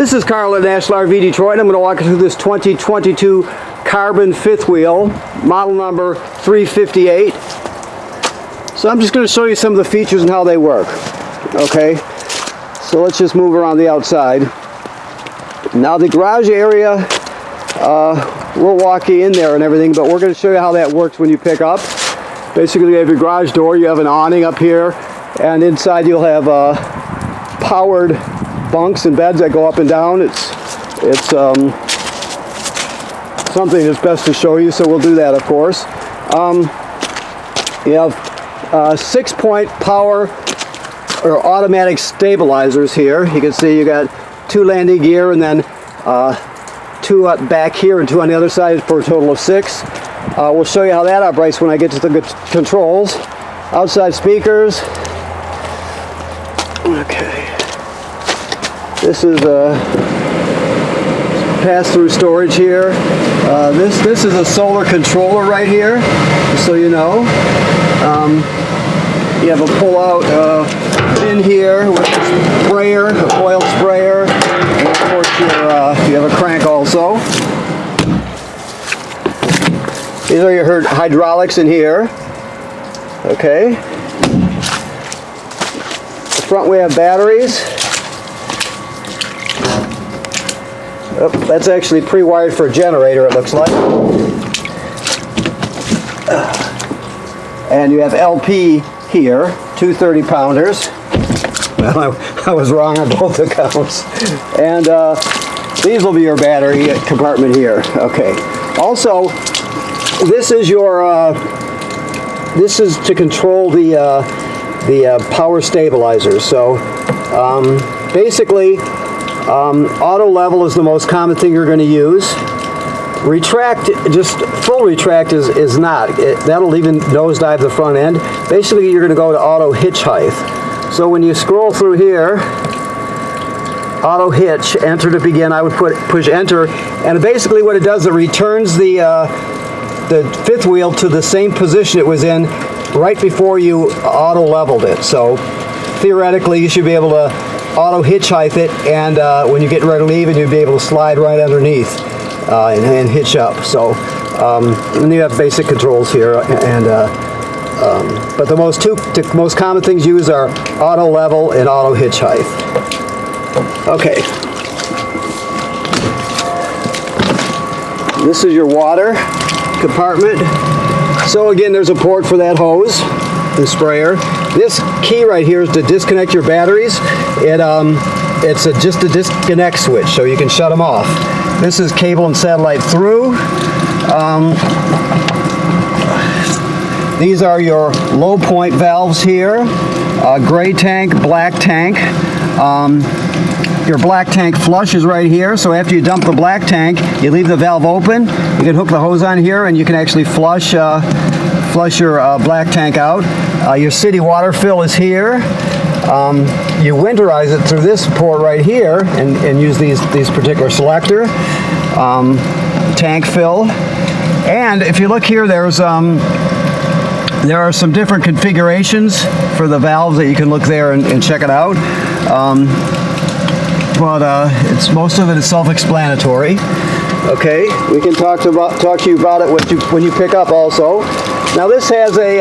This is Carl at National RV Detroit. I'm going to walk you through this 2022 Carbon fifth wheel, model number 358. So I'm just going to show you some of the features and how they work. Okay, so let's just move around the outside. Now the garage area, we'll walk you in there and everything, but we're going to show you how that works when you pick up. Basically, you have your garage door, you have an awning up here, and inside you'll have powered bunks and beds that go up and down. It's something that's best to show you, so we'll do that, of course. You have 6-point power or automatic stabilizers here. You can see you got 2 landing gear and then 2 back here and 2 on the other side for a total of 6. We'll show you how that operates when I get to the controls. Outside speakers. Okay. This is pass-through storage here. This is a solar controller right here, just so you know. You have a pull-out in here with a sprayer, a coiled sprayer, and of course you have a crank also. These are your hydraulics in here. Okay. The front we have batteries. Oh, that's actually pre-wired for a generator, it looks like. And you have LP here, 2 30-pounders. Well, I was wrong on both accounts. And these will be your battery compartment here. Okay. Also, this is your this is to control the power stabilizers. So basically, auto level is the most common thing you're going to use. Retract, just full retract is not. That'll even nosedive the front end. Basically, you're going to go to auto hitch height. So when you scroll through here, auto hitch, enter to begin, I would push enter, and basically what it does, it returns the fifth wheel to the same position it was in right before you auto leveled it. So theoretically, you should be able to auto hitch height it, and when you get ready to leave, and you'll be able to slide right underneath and hitch up. So and you have basic controls here, and but the most common things used are auto level and auto hitch height. Okay. This is your water compartment. So again, there's a port for that hose, the sprayer. This key right here is to disconnect your batteries. It's just a disconnect switch, so you can shut them off. This is cable and satellite through. These are your low point valves here. Gray tank, black tank. Your black tank flush is right here, so after you dump the black tank, you leave the valve open. You can hook the hose on here and you can actually flush your black tank out. Your city water fill is here. You winterize it through this port right here and use these particular selector. Tank fill. And if you look here, there are some different configurations for the valves that you can look there and check it out. But most of it is self-explanatory. Okay, we can talk to you about it when you pick up also. Now this has a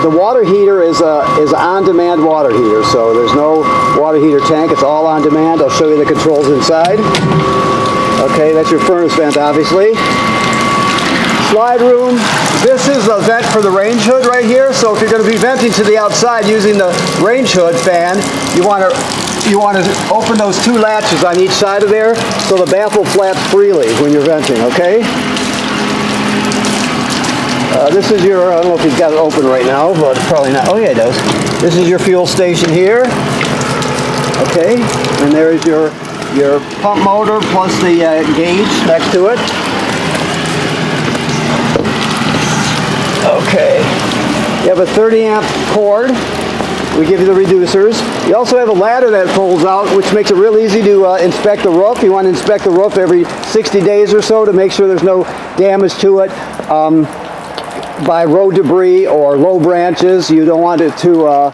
the water heater is on-demand water heater, so there's no water heater tank. It's all on demand. I'll show you the controls inside. Okay, that's your furnace vent, obviously. Slide room. This is a vent for the range hood right here. So if you're going to be venting to the outside using the range hood fan, you want to open those 2 latches on each side of there so the baffle flaps freely when you're venting. Okay. This is your, I don't know if you've got it open right now, but probably not. Oh yeah, it does. This is your fuel station here. Okay, and there is your pump motor plus the gauge next to it. Okay, you have a 30 amp cord. We give you the reducers. You also have a ladder that folds out, which makes it real easy to inspect the roof. You want to inspect the roof every 60 days or so to make sure there's no damage to it. By road debris or low branches, you don't want it to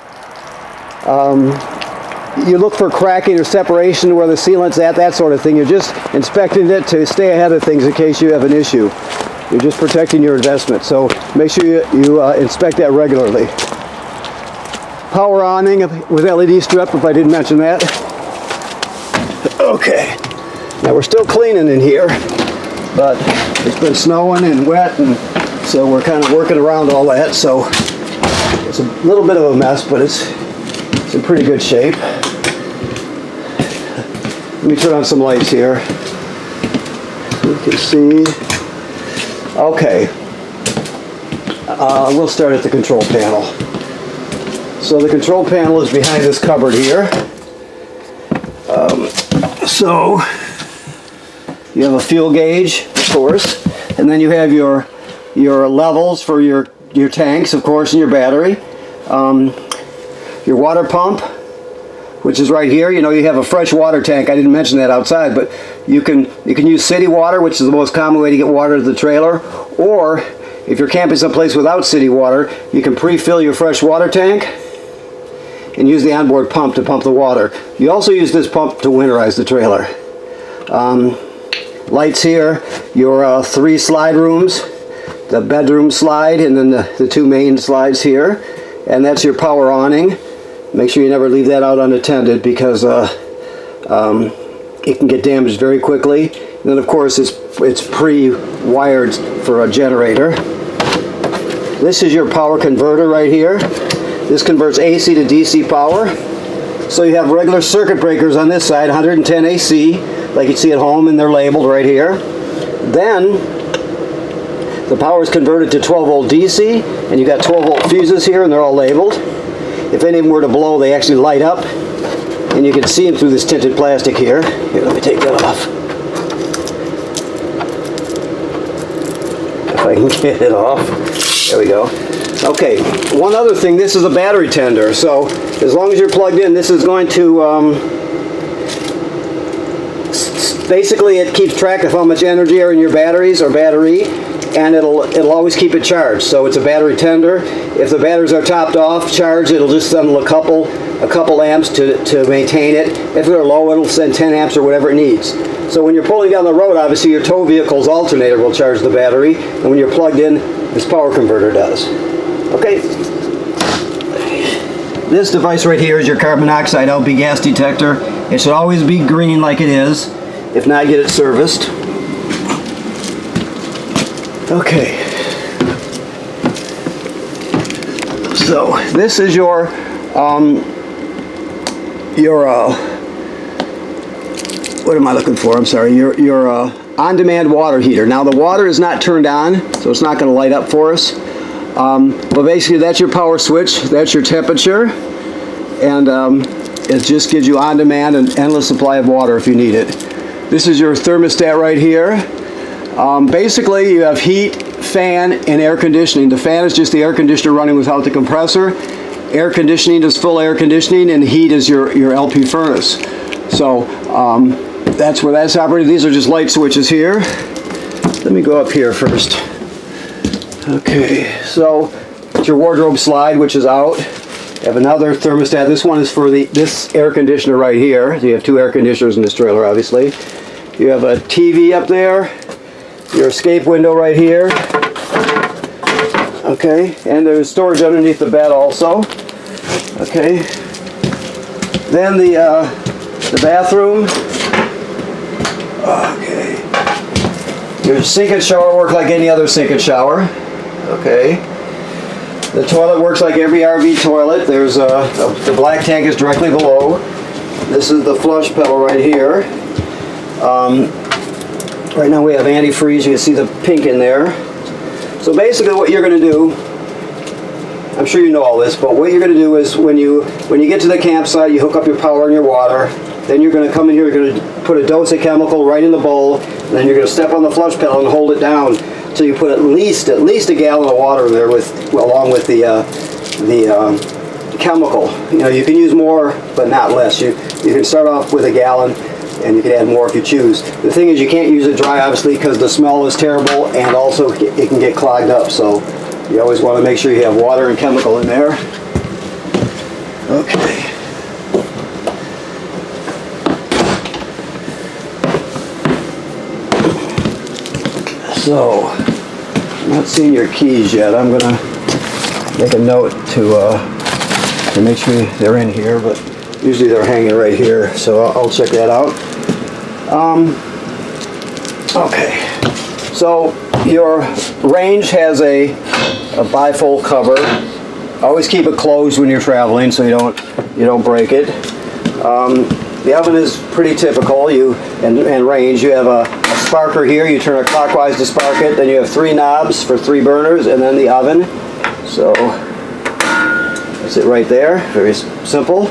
you look for cracking or separation where the sealant's at, that sort of thing. You're just inspecting it to stay ahead of things in case you have an issue. You're just protecting your investment. So make sure you inspect that regularly. Power awning with LED strip, if I didn't mention that. Okay. Now we're still cleaning in here, but it's been snowing and wet, and so we're kind of working around all that. So it's a little bit of a mess, but it's in pretty good shape. Let me turn on some lights here so you can see. Okay. We'll start at the control panel. So the control panel is behind this cupboard here. So you have a fuel gauge, of course, and then you have your levels for your tanks, of course, and your battery. Your water pump, which is right here. You know, you have a fresh water tank. I didn't mention that outside, but you can use city water, which is the most common way to get water to the trailer, or if you're camping someplace without city water, you can pre-fill your fresh water tank and use the onboard pump to pump the water. You also use this pump to winterize the trailer. Lights here, your 3 slide rooms, the bedroom slide, and then the 2 main slides here, and that's your power awning. Make sure you never leave that out unattended because it can get damaged very quickly. And then of course it's pre-wired for a generator. This is your power converter right here. This converts AC to DC power. So you have regular circuit breakers on this side, 110 AC, like you see at home, and they're labeled right here. Then the power is converted to 12 volt DC, and you got 12 volt fuses here, and they're all labeled. If any of them were to blow, they actually light up, and you can see them through this tinted plastic here. Here, let me take that off. If I can get it off. There we go. Okay, one other thing, this is a battery tender, so as long as you're plugged in, this is going to, basically it keeps track of how much energy are in your batteries or battery, and it'll always keep it charged. So it's a battery tender. If the batteries are topped off, charged, it'll just send a couple amps to maintain it. If they're low, it'll send 10 amps or whatever it needs. So when you're pulling down the road, obviously your tow vehicle's alternator will charge the battery, and when you're plugged in, this power converter does. Okay. This device right here is your carbon monoxide LP gas detector. It should always be green like it is. If not, get it serviced. Okay. So this is your what am I looking for? I'm sorry. Your on-demand water heater. Now the water is not turned on, so it's not going to light up for us. But basically that's your power switch, that's your temperature, and it just gives you on-demand and endless supply of water if you need it. This is your thermostat right here. Basically you have heat, fan, and air conditioning. The fan is just the air conditioner running without the compressor. Air conditioning is full air conditioning, and heat is your LP furnace. So that's where that's operating. These are just light switches here. Let me go up here first. Okay, so it's your wardrobe slide, which is out. You have another thermostat. This one is for this air conditioner right here. So you have 2 air conditioners in this trailer, obviously. You have a TV up there. Your escape window right here. Okay, and there's storage underneath the bed also. Okay. Then the bathroom. Okay. Your sink and shower work like any other sink and shower. Okay. The toilet works like every RV toilet. There's the black tank is directly below. This is the flush pedal right here. Right now we have antifreeze. You can see the pink in there. So basically what you're going to do, I'm sure you know all this, but what you're going to do is when you get to the campsite, you hook up your power and your water. Then you're going to come in here, you're going to put a dose of chemical right in the bowl, and then you're going to step on the flush pedal and hold it down until you put at least a gallon of water in there along with the chemical. You know, you can use more, but not less. You can start off with a gallon, and you can add more if you choose. The thing is, you can't use it dry, obviously, because the smell is terrible, and also it can get clogged up. So you always want to make sure you have water and chemical in there. Okay. So, I'm not seeing your keys yet. I'm gonna make a note to make sure they're in here, but usually they're hanging right here, so I'll check that out. Okay, so your range has a bifold cover. Always keep it closed when you're traveling so you don't break it. The oven is pretty typical. And range. You have a sparker here. You turn it clockwise to spark it. Then you have 3 knobs for 3 burners, and then the oven. So that's it right there. Very simple.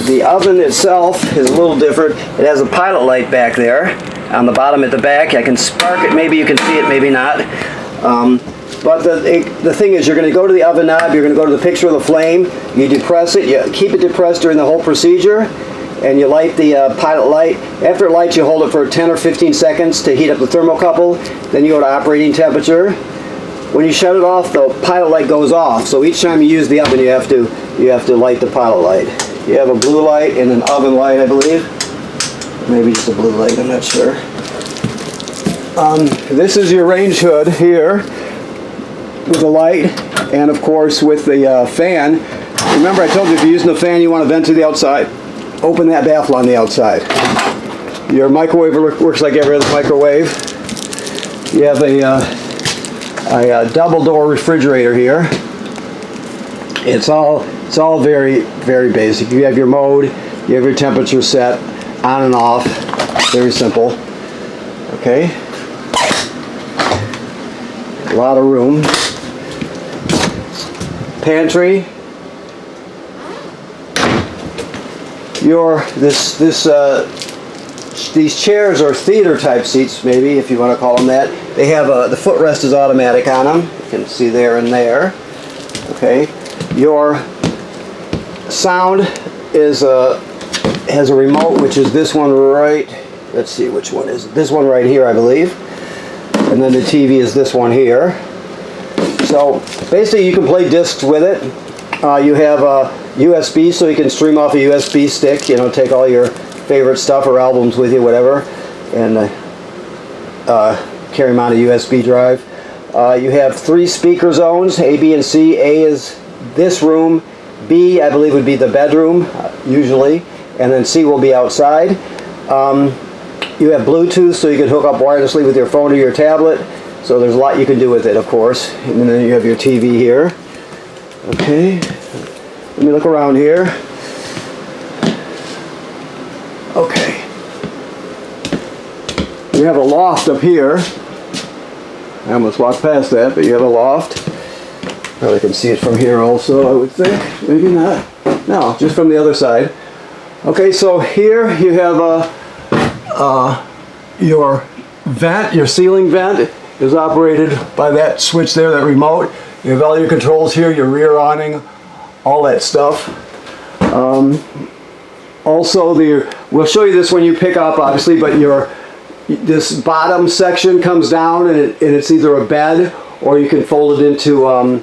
The oven itself is a little different. It has a pilot light back there on the bottom at the back. I can spark it. Maybe you can see it, maybe not. But the thing is, you're going to go to the oven knob, you're going to go to the picture of the flame, you depress it, you keep it depressed during the whole procedure, and you light the pilot light. After it lights, you hold it for 10 or 15 seconds to heat up the thermocouple, then you go to operating temperature. When you shut it off, the pilot light goes off, so each time you use the oven, you have to light the pilot light. You have a blue light and an oven light, I believe. Maybe just a blue light, I'm not sure. This is your range hood here, with the light, and of course with the fan. Remember, I told you if you're using the fan, you want to vent to the outside. Open that baffle on the outside. Your microwave works like every other microwave. You have a double door refrigerator here. It's all very, very basic. You have your mode, you have your temperature set, on and off. Very simple. Okay. A lot of room. Pantry. These chairs are theater type seats, maybe, if you want to call them that. They have the footrest is automatic on them. You can see there and there. Okay. Your sound has a remote, which is this one right. Let's see which one is it. This one right here, I believe. And then the TV is this one here. So basically you can play discs with it. You have a USB, so you can stream off a USB stick, take all your favorite stuff or albums with you, whatever, and carry them on a USB drive. You have 3 speaker zones, A, B, and C. A is this room. B, I believe, would be the bedroom, usually, and then C will be outside. You have Bluetooth, so you can hook up wirelessly with your phone or your tablet. So there's a lot you can do with it, of course. And then you have your TV here. Okay. Let me look around here. Okay. You have a loft up here. I almost walked past that, but you have a loft. Probably can see it from here also, I would think. Maybe not. No, just from the other side. Okay, so here you have your vent, your ceiling vent is operated by that switch there, that remote. You have all your controls here, your rear awning, all that stuff. Also, we'll show you this when you pick up, obviously, but this bottom section comes down, and it's either a bed or you can fold it into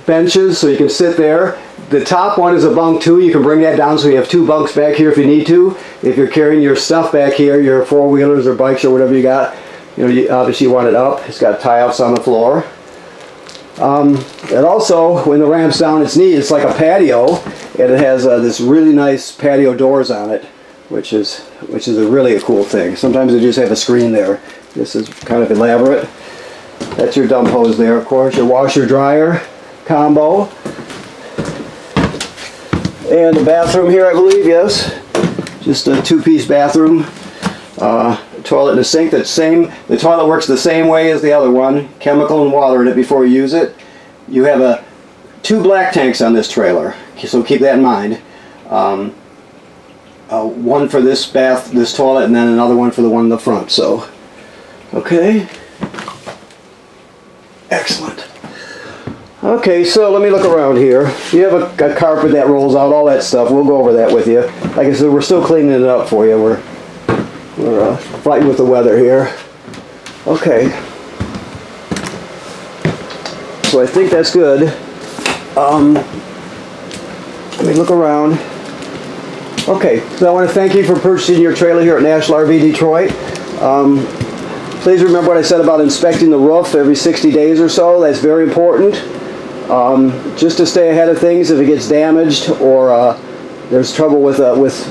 benches, so you can sit there. The top one is a bunk too. You can bring that down, so you have 2 bunks back here if you need to. If you're carrying your stuff back here, your 4-wheelers or bikes or whatever you got, obviously you want it up. It's got tie-ups on the floor. And also, when the ramp's down, it's neat. It's like a patio, and it has this really nice patio doors on it, which is really a cool thing. Sometimes they just have a screen there. This is kind of elaborate. That's your dump hose there, of course. Your washer dryer combo. And the bathroom here, I believe, yes. Just a 2-piece bathroom. Toilet and a sink. The toilet works the same way as the other one. Chemical and water in it before you use it. You have 2 black tanks on this trailer, so keep that in mind. One for this toilet, and then another one for the one in the front. So, okay. Excellent. Okay, so let me look around here. You have a carpet that rolls out, all that stuff. We'll go over that with you. Like I said, we're still cleaning it up for you. We're fighting with the weather here. Okay. So I think that's good. Let me look around. Okay, so I want to thank you for purchasing your trailer here at National RV Detroit. Please remember what I said about inspecting the roof every 60 days or so. That's very important. Just to stay ahead of things if it gets damaged or there's trouble with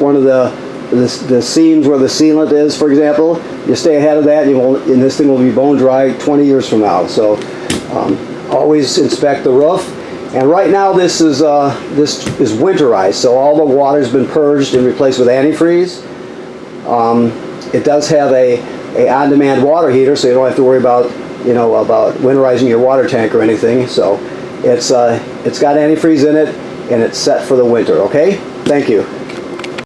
one of the seams where the sealant is, for example. You stay ahead of that, and this thing will be bone dry 20 years from now. So always inspect the roof. And right now this is winterized, so all the water's been purged and replaced with antifreeze. It does have a on-demand water heater, so you don't have to worry about about winterizing your water tank or anything. So it's got antifreeze in it, and it's set for the winter. Okay, thank you.